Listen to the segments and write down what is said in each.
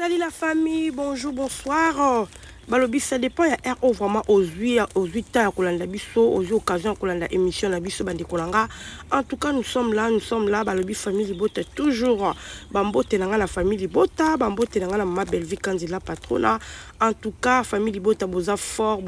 Salut la famille, bonjour, bonsoir. Balobi, ça dépend, il y a un vraiment aux 8 ans, aux occasions, la émission, la biso, bande kolanga. En tout cas, nous sommes là, Balobi, famille Libota, toujours. Bambo, tenanga la famille Libota, Bambo, tenanga la ma belle vie, Candila patrona. En tout cas, famille Libota, boza fort.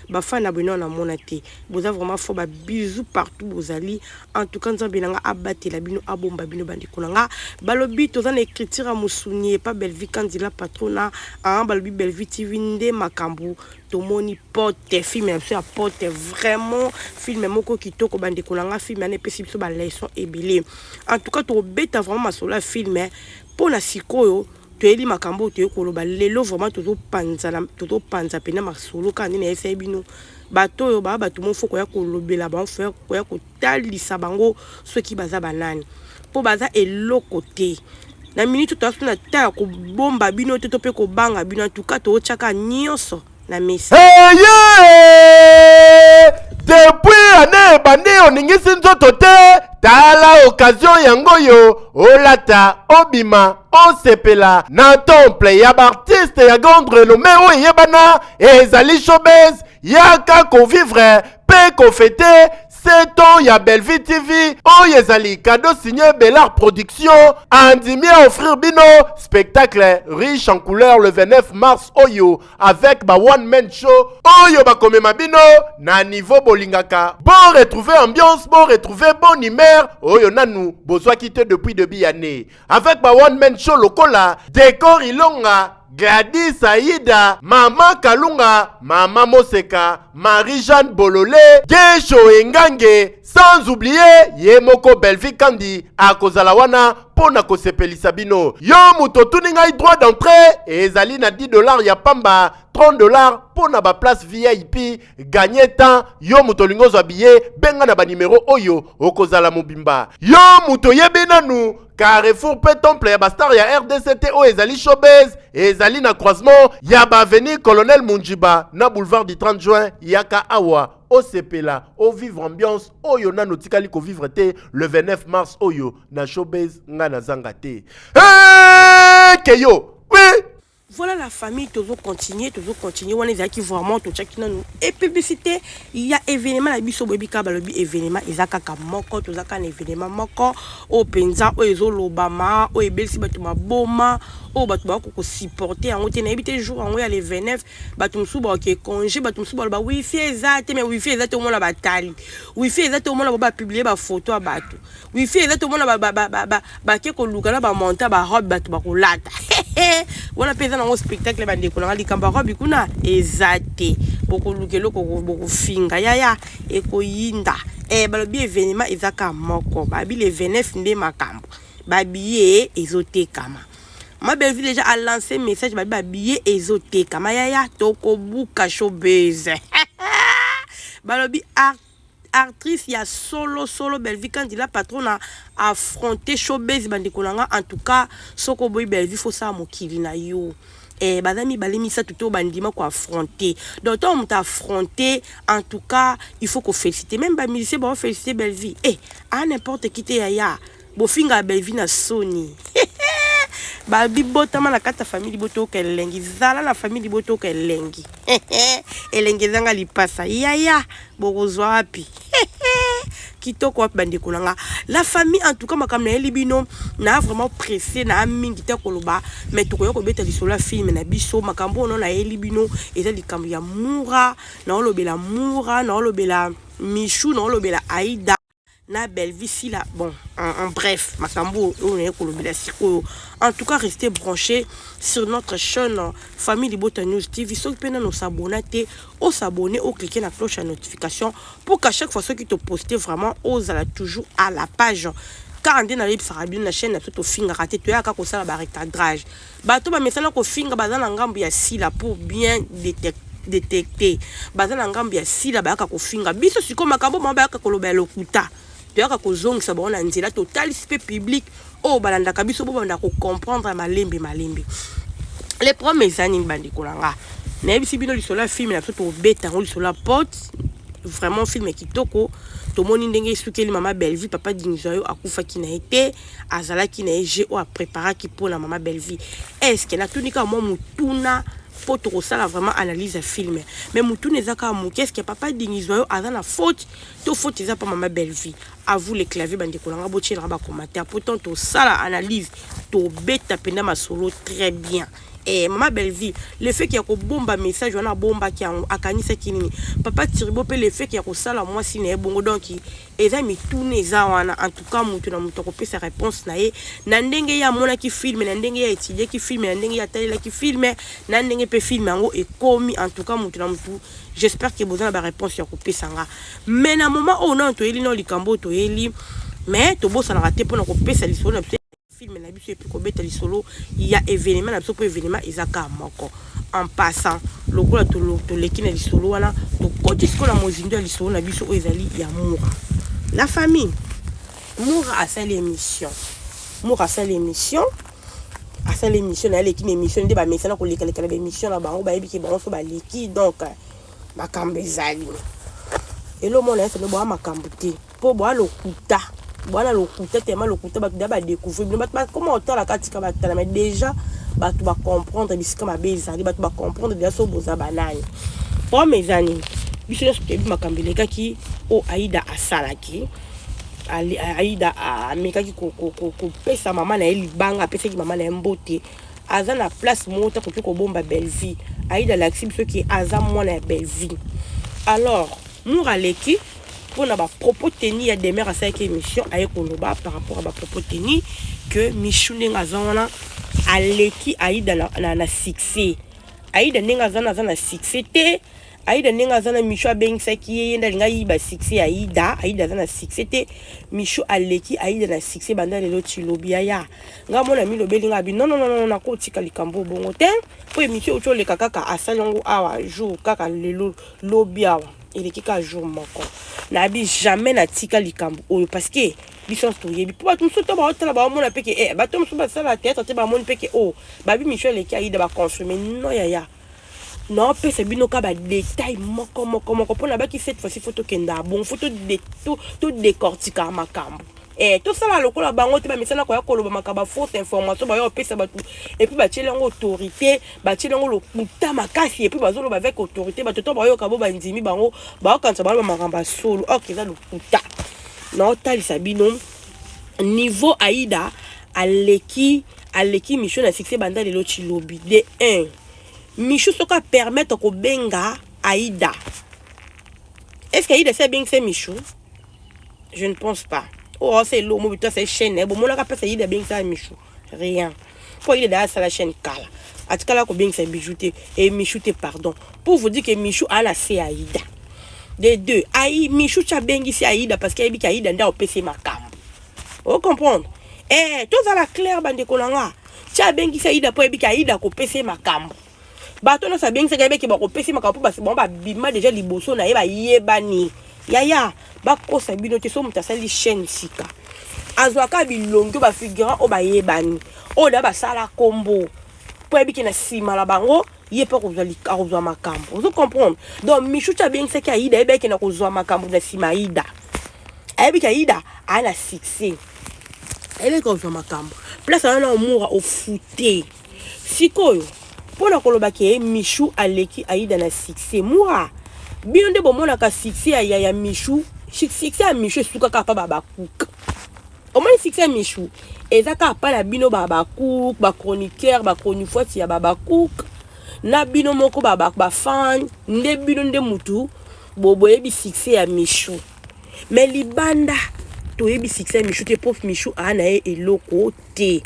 Bafa na beno na monate. Boza vraiment fort, ba bisous partout, bozali. En tout cas, nous avons abattu la bino, abomba bino, bande kolanga. Balobi, tozan écriture à moussounier, pas belle vie, Candila patrona. Balobi, belle vie, tivinde, makambu. Tomoni porte, film, porte vraiment, film, moko kitoko, bande kolanga, film, ane pesi biso ba leçon ebele. En tout cas, to beta vraiment masola film, pour na sikoyo. Tueli makambo tuyo koloba lelo vraiment toto panza pena masolo ka nene esa bino bato yo ba bato mo foko ya kolobela ba faire ko ya ko talisa bango soki baza banani po baza eloko te na minute to asuna ta ko bomba bino to pe ko banga bino en tout cas to chaka nyonso na mesi depuis année bandi oningisi nzoto te tala occasion yango yo olata obima osepela na temple ya artiste ya grande renommée oyo yebana ezali showbiz yaka convivre pe kofete 7 ans ya Belleville TV oyo ezali cadeau signé Bellard Production andimi à offrir bino spectacle riche en couleurs le 29 mars oyo avec ba one man show oyo bakomema bino na niveau bolingaka bon retrouver ambiance bon retrouver bonne humeur oyo nanu bozwa quitté depuis début année avec ba one man show lokola décor ilonga Gladys Aïda, Mama Kalunga, Mama Moseka, Marie-Jeanne Bololé, Gesho Engange, sans oublier Yemoko Belleville Kandi, Akozalawana, Pona Kosepelisa bino. Yo muto tuninga droit d'entrée, et zali na $10 ya pamba, $30 pona ba place VIP, gagner temps, yo muto lingo habillé, benga na ba numéro oyo, okozala mobimba. Yo muto yebinanu, Carrefour pe temple ya bastar ya RDCT o ezali showbiz ezali na croisement ya ba avenue Colonel Munjiba na boulevard du 30 juin yaka awa osepela o vivre ambiance oyo na notikali ko vivre te le 29 mars oyo na showbiz nga na zanga te keyo oui. Voilà la famille, toujours continuer. On est qui vraiment tout chaque nous et publicité. Il y a événement la biso baby kabalobi événement izaka moko tout zaka événement moko au penza au ezo lobama au ebelsi batu maboma au batu ba ko supporter en ote na ebité jour en ya le 29 batu msuba ok congé batu msuba ba wifi ezate mais wifi ezate au mona batali wifi ezate au mona ba publier ba photo a batu wifi ezate au mona ba ke ko lukala ba monta ba robe batu ba ko lata voilà pesa na spectacle bande ko na likamba robe kuna ezate boko lukelo ko boko finga yaya eko yinda balobi événement ezaka moko babi le 29 nde makambo babiye ezotekama ma belle déjà a lancé message babiye ezotekama yaya toko buka showbiz balobi actrice ya solo Belleville quand il a patron a affronté showbiz bande kolanga en tout cas soko boy Belleville faut ça mokili na yo bazami balemisa tout bandima ko affronter donc on t'a affronté en tout cas il faut qu'on féliciter même ba musicien ba féliciter Belleville à n'importe qui te yaya bo finga Belleville na Sony babi botama na kata famille boto kelengi zala na famille boto kelengi elengi zanga lipasa yaya bokozwa wapi kitoko wapi bande kolanga la famille en tout cas makam na elibino na vraiment pressé na mingi te koloba mais to ko beta lisolo film na biso makambo no na elibino eza likambo ya mura na olobela mura na olobela Michou na olobela Aïda na Belleville si là bon en bref makambo on est kolobela siko en tout cas restez branchés sur notre chaîne Famille Libota News TV so pena no s'abonner au s'abonner au cliquer la cloche à notification pour qu'à chaque fois ceux qui te postent vraiment osent la toujours à la page car on na lip sarabine na chaîne tout au finger raté tu as ka ko sala ba recadrage bato ba mesana ko finger bazana ngambu ya sila pour bien détecter bazana ngambu ya sila ba ka ko finger biso siko makambo mamba ka koloba lokuta tu as ko zongisa ba on nzela total spect public o balanda kabiso bo banda ko comprendre malembe les premiers années bandi kolanga na ebisi bino lisolo film na tout au beta ngoli sur la porte vraiment film kitoko tomoni ndenge esukeli mama Belleville papa Dingzoyo akufa ki na été azala ki na je o a préparer ki pour la mama Belleville est-ce que na tunika moi mutuna pour tout ça vraiment analyse à film mais mutuna ezaka mu qu'est-ce que papa Dingzoyo azana faute to faute eza pas mama Belleville à vous les claviers bande kolanga botier ba commentaire pourtant tout ça la analyse to beta penda ma solo très bien. Et maman Belleville, le fait qu'il y a un bomba message, on a bomba qui a akanisa kinini. Papa Tiribo pe le fait qu'il y a un sala moi si n'est bon donc et ça mi tourne ça en tout cas mutu na mutu ko sa réponse na ye na ndenge ya mona ki filme na ndenge ya étudier ki filme na ndenge ya talela ki filme na ndenge pe filme ngo et commis en tout cas mutu na mutu j'espère que besoin la réponse ya ko pesa nga mais na moment on a to eli no likambo to eli mais to bossa na raté pour na ko pesa lisolo na film na biso epi kobeta lisolo il y a événement na biso po événement ezaka moko en passant lokola to leki na lisolo wana to koti sikola mozindo ya lisolo na biso ezali ya Moura la famille Moura a sa l'émission na leki na émission de ba mesana ko leka leka na émission na bango ba yebi ke bango so ba leki donc makambo ezali elo mona ese no ba makambo te po ba lokuta voilà le côté tellement le côté ba d'aba découvrir comment autant la katika ba mais déjà ba tu vas comprendre bisika ma beza ba tu vas comprendre déjà so boza banani pour mes amis biso ce que makambele kaki o Aïda asalaki Aïda a mekaki ko pesa mama na libanga pesa ki mama na mbote aza na place mota ko bomba Belleville Aïda l'axi biso ki aza mwana ya Belleville alors Moura leki pour na ba propos tenus à demeure à cette émission avec Koloba par rapport à ba propos tenus que Michou Nengazana aleki Aïda na succès Aïda Nengazana na succès te Aïda Nengazana Michou abengisa ki yenda linga yi ba succès Aïda na succès te Michou aleki Aïda na succès banda lelo tilobia ya nga mona mi lobelinga bi non na ko tika likambo bongo te po Michou ocho le kaka asalongo awa jour kaka lelo lobia il est qui jour moko nabi jamais na tika likambo oyo parce que biso to yebi po tout so to ba otala ba mona peke ba to so ba sala tête te ba mona peke o ba bi Michel le ki Aïda ba confirmer non ya non pe se bino ka ba détail moko pona ba ki cette fois ci photo kenda bon photo de tout décortiquer makambo tout ça là lokola bango te ba misana ko ya koloba makaba fausse information ba yo pesa ba tout et puis ba tielengo autorité ba tielengo lo puta makasi et puis ba zolo ba avec autorité ba toto ba yo kabo ba ndimi bango ba kanza ba makamba solo ok ça lo puta non tali sabino niveau Aïda aleki Michou na succès banda lelo chilobi de 1 Michou soka permettre ko benga Aïda est-ce qu'Aïda c'est bien que c'est Michou je ne pense pas. Oh, c'est l'eau, moi, c'est chaîne. Bon, moi, je sais bien ça, Michou. Rien. Pour il est dans la chaîne Kala. À tout cas, là, bien c'est bijouté. Et Michou, pardon. Pour vous dire que Michou a la c'est Aïda. De deux. Michou, tu as bien ici Aïda parce qu'il y a Aïda dans le PC Macam. Vous comprenez? Tout ça, la claire, bande de Kolanga. Tu as bien ici Aïda pour qu'il y a Aïda au PC Macam. Bateau, ça bien que c'est qu'il y a au PC Macam parce que bon, bah, bima déjà, les bossons, na yebani. Yaya bako sabino te so mutasali chaîne sika azwaka bilongo ba figurant o ba yebani o da ba sala combo po ebiki na sima la bango ye pe ko zali ka kozwa makambo vous comprenez donc Michou cha bien c'est Aïda ebeki na kozwa makambo na sima Aïda ebiki Aïda ana succès ebeki kozwa makambo place ana Moura au fouté sikoyo pona koloba ke Michou aleki Aïda na succès Moura bien de bomona ka succès ya Michou succès à Michou suka ka pa baba cook au moins succès à Michou ezaka pa na bino baba cook ba chroniqueur ba chroniqueur ya baba cook na bino moko baba ba fan nde bino nde mutu bobo yebi succès à Michou mais libanda to yebi succès à Michou te pauvre Michou ana eloko te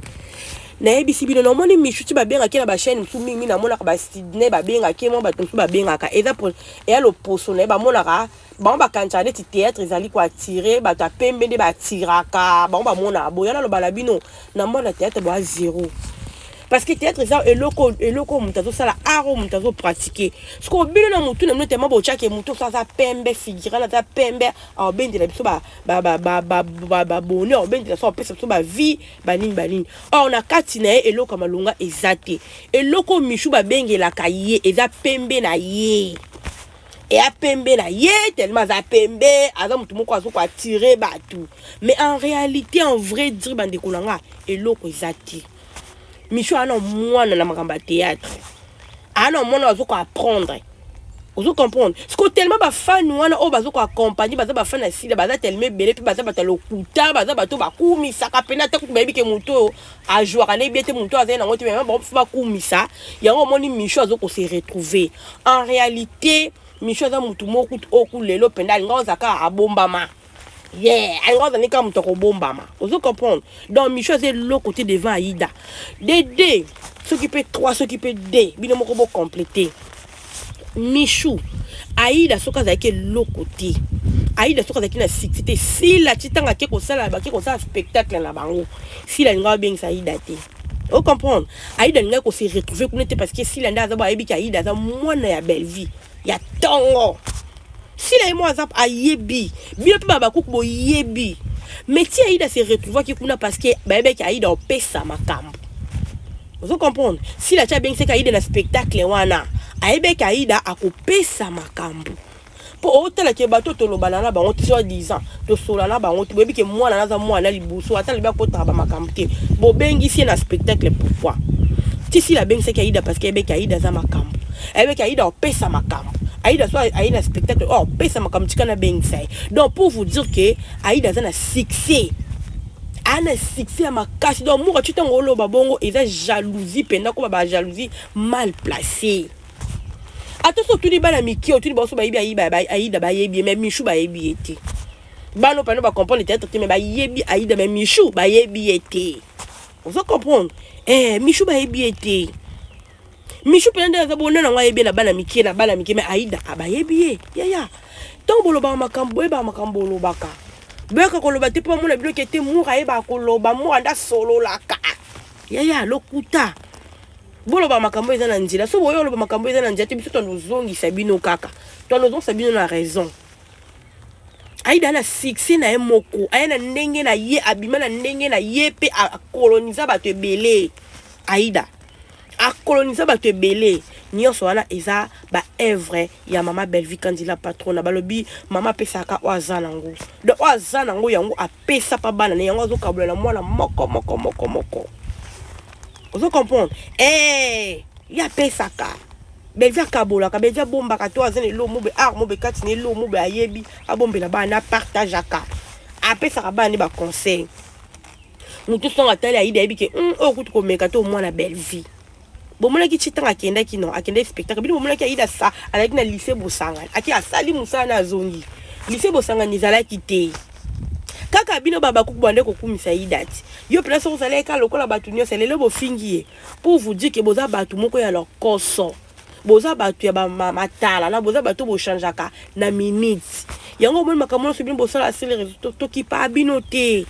na ebisi bino na moni Michou ti ba benga ke na ba chaîne tout mingi na mona ka ba Sydney ba benga ke mo ba tonsu ba benga ka eza pour et lo poso na ba mona ka ba ba kancha ne ti théâtre ezali ko attirer ba ta pembe de ba tiraka ba mona boya na lo bala bino na mona théâtre ba zéro parce que théâtre ça eloko mutazo sala aro mutazo pratiquer ce ko bino na mutu na notamment bo chake mutu ça pembe figura na pembe a bendi la biso ba bonheur bendi la so pesa so ba vie banini on a katina eloko malunga ezate eloko Michou ba bengela kaye eza pembe na ye et a pembe na ye tellement za pembe aza mutu moko azo ko tirer batu mais en réalité en vrai dire bande konanga eloko ezati Michou ana mwana na makamba théâtre ana mwana azo ko apprendre vous comprenez ce que tellement ba fan wana o bazo ko accompagner baza ba fan na sila baza tellement belé puis baza batalo kuta baza bato ba kumisa ka pena te ku baby ke muto a jouer kana biete muto aza na ngoti même ba kumisa yango moni Michou azo ko se retrouver en réalité Michou aza mutu moko oku lelo penda nga zaka abombama yeah nga zanika muto ko bombama vous comprenez donc Michou c'est le côté devant Aïda Dédé s'occuper 3 s'occuper 2 bino moko bo compléter Michou Aïda soka zaki l'autre côté Aïda soka zaki na sixité si la titanga ke ko sala ba ke ko sala spectacle na bango si la nga bien ça Aïda té vous comprenez Aïda nga ko se retrouver ko nete parce que si la ndaza ba yebi ki Aïda za mwana ya belle vie ya tongo si la mo azap ayebi bien pe baba ko bo yebi mais ti Aïda se retrouver ki kuna parce que ba yebi ki Aïda o pesa makambo vous comprenez si la tia bien c'est Aïda na spectacle wana Aïbe Aïda a coupé sa makambo. Pour autant que bateau to lobana na bango ti so 10 ans to sola na bango ti bebi ke mwana na mwana libuso ata liba ko traba makambo te. Bo bengi si na spectacle pourquoi? Ti si la bengi c'est Aïda parce que Aïbe Aïda za makambo. Aïbe Aïda o pesa makambo. Aïda so Aïda spectacle oh pesa makambo tika na bengi sai. Donc pour vous dire que Aïda za na succès. Ana succès à ma casse donc moi tu t'en lo babongo et ça jalousie pena ko ba jalousie mal placée. Attention tout les bana miki tout les bosso ba yebi Aïda ba yebi mais Michou ba yebi été bano pano ba comprendre peut-être mais ba yebi Aïda mais Michou ba yebi été vous comprenez Michou ba yebi été Michou penda za bona na yebi na bana miki mais Aïda ba yebi ya tant bolo ba makambo ba makambo lo baka beka ko lo ba te po mo na bilo ke te moura e ba ko lo ba mo anda solo la ka ya lokuta bolo ba makambo eza na nzila so boyo lo ba makambo eza na nzila te biso to nozongi sabino kaka to nozongi sabino na raison Aïda na succès na moko ayana ndenge na ye abima na ndenge na ye pe a coloniser bato ebele Aïda a coloniser bato ebele nyonso wana eza ba œuvre ya mama Belle-Vie Kandila patrona balobi mama pesa ka oaza nango donc oaza nango yango apesa pa bana ne yango azokabola na mwana moko vous comprenez ya pesa ka Belle-Vie kabola ka Belle-Vie bomba ka to azene lo mobe armo be katine lo mobe ayebi abombela bana partage ka apesa ka bana ba conseil mutu songa tali Aïda yebi ke okutu ko meka to mwana Belle-Vie bomona ki chitanga kenda ki non akenda spectacle bino bomona ki Aïda sa alaki na lycée Bosangani aki asali musana azongi lycée Bosangani zala ki te kaka bino baba kubande ko kumisa Aïda ti yo place on sala ka lokola batu nyonso lelo bo fingi pour vous dire que boza batu moko ya leur koso boza batu ya ba matala na boza batu bo changeaka na minutes yango mo makamona so bino bo sala sele résultat to ki pa bino te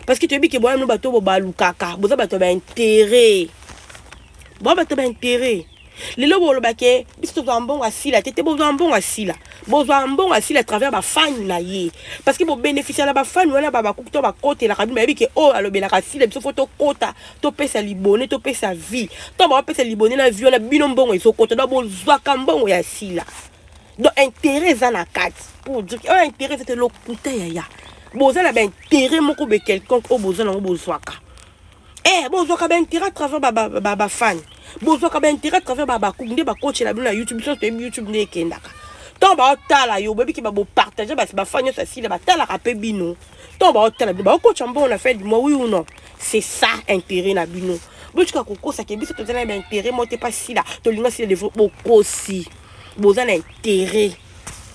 parce que tu bi ke bo no batu bo balukaka boza batu ba intérêt bon ba taba intérêt lelo bo lobake biso to ambongo asila tete bo ambongo asila bozo ambongo asila à travers ba fan na ye parce que bo bénéficier na ba fan wana ba kuto ba côté la kabima bi ke o alobela ka sila biso photo kota to pesa libonné to pesa vie to ba pesa libonné na vie na bino mbongo iso kota do bo zwaka mbongo ya sila donc intérêt za na kati pour dire que intérêt c'était le kuta ya boza na ba intérêt moko be quelconque o boza na bo zwaka bozo ka ben intérêt à travers ba fan bozo ka ben intérêt à travers ba kunde ba coach na bina YouTube so to YouTube ne kendaka to ba tala yo bebi ki ba bo partager ba fan yo ça si ba tala ka pe bino to ba tala ba coach ambo on a fait du moi oui ou non c'est ça intérêt na bino bochika ko ça ke biso to tala ba intérêt mo te pas si là to linga si développer aussi bozo na intérêt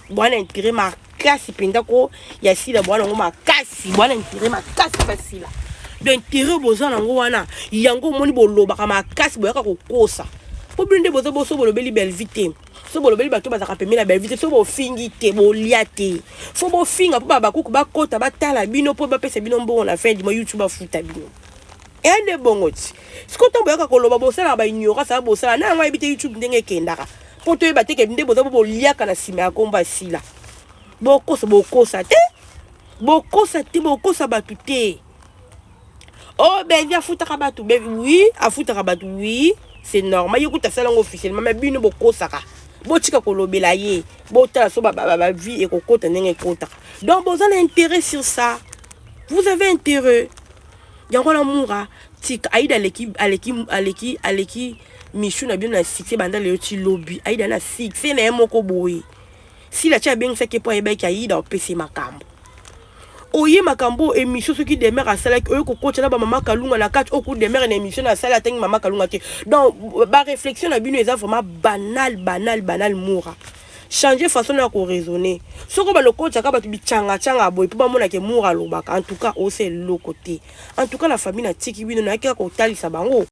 bwana intérêt ma kasi penda ko ya si la bwana ngoma kasi bwana intérêt ma kasi facile d'intérêt boza nango wana yango moni boloba ka makasi boyaka kokosa po binde boza boso bolobeli Belle-Vie te so bolobeli bato bazaka pembe na Belle-Vie te so bo fingi te bolia te fo bo finga po baba kuku bakota batala bino po bapesa bino mbongo na fin du mois YouTube afuta bino ende bongoti siko to boyaka koloba bosala ba ignora sa bosala na ngwa ebite YouTube ndenge kendaka po to ebate ke binde boza bolia kana sima ya komba sila bokosa te bokosa batu te. Oh, ben, viens foutre à battu. Oui, à foutre à battu, oui, c'est normal. Écoute, ça, officiellement, mais bien, beaucoup, ça. botika kolobela ye botala so ba vie et kokota ndenge kota. Donc vous avez intérêt sur ça, vous avez intérêt. Yango la moura tika aida aleki Michou na bien na succès banda le ti lobby aida na succès na moko boye. Si la tia bien ça que pour eba ki aida opesi makambo. Oye makambo émission ce qui demeure à sala que ko coach na ba mama kalunga na catch au coup demeure une émission na sala tengi mama kalunga te. Donc ba réflexion na bino eza vraiment banal moura. Changer façon de raisonner. Ce que le coach a kabatu changa boy pour ba mona ke moura lobaka. En tout cas, au c'est le côté. En tout cas la famille na tiki bino na ka ko talisa bango.